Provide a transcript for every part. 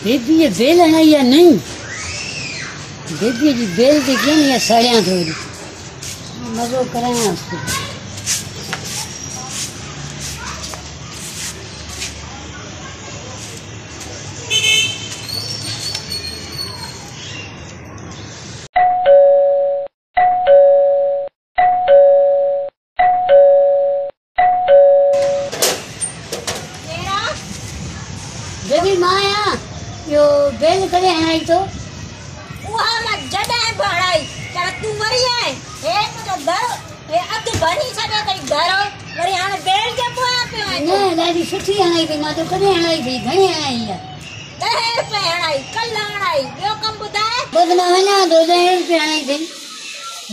Baby ये bell है या नहीं? बेबी जी बेल देखिए ना, साड़ियाँ थोड़ी मज़ो कराएं उसको। बेबी माया यो बेल करे हैं तो वहाँ मत जड़ा है बड़ाई चल तू मरी है मुझे डर अब तो बनी सके कहीं डरो मरी आने बेल के पोया पे है ना दादी सुठी हणाई थी मां तो कने हणाई थी घणी हणाई है दहे पे हणाई कल हणाई यो कम बुधाए बदना वना 2000 रुपए हणाई थी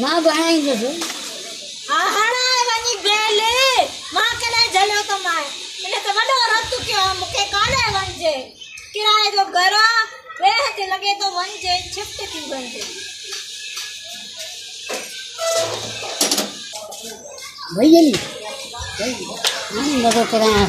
मां बनाई जो हां हणाए वनी बेल मां कने जलो तो मां मैंने तो वडो रत के मुके काले वंजे किराए जो घर वे ते लगे तो वंजे शिफ्ट थी वंजे भैया नहीं हम मदद कराएं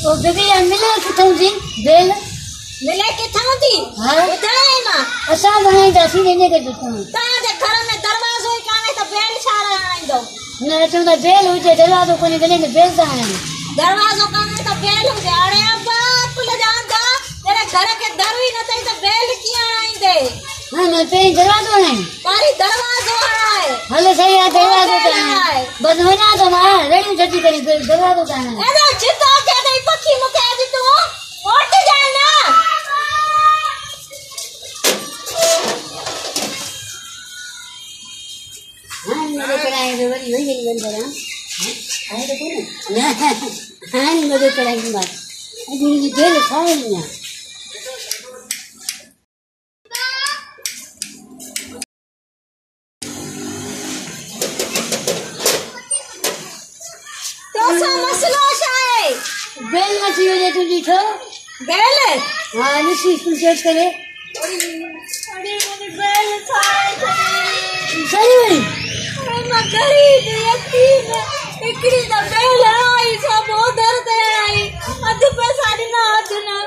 ओ बेबी मिले किथों जी बेल मिले किथों थी हां उधर मां असा बनाई दसी देने के दुकान ता दे घर में दरवाजो ही काने तो बेल सारा आई दो न तो बेल हुजे दरवाजो कोनी गले में बेल ता है दरवाजो काने तो बेल हुजे अरे बाप ले जांदा तेरे घर के दर ही न तई तो बेल किया आई दे हां न पे दरवाजो है पारी दरवाजो है हले सही है दरवाजो है बस होना तो मां रेडी जल्दी करी दरवाजो का है ए चिता के गई पक्षी मुके आज तू उठ जाए ना हां मेरे कराए तो वही वही बंद करा हां तो कौन ना हां मेरे कराए बात अभी ये बेल खाए नहीं बेल मची हो जाए तुझी तो बेल हाँ निशी तू चेक करे अरे मुझे बेल खाए सही भाई मैं गरीब यतीम इकड़ी तो बेल आई सब उधर दे आई अध पे साड़ी ना अध ना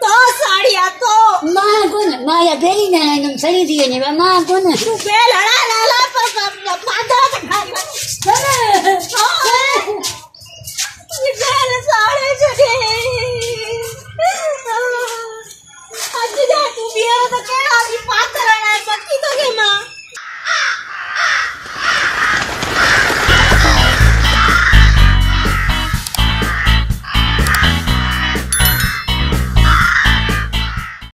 तो साड़िया तो माँ कौन माँ या बेली ना एकदम सही थी नहीं माँ कौन तू बेल हड़ा ना ला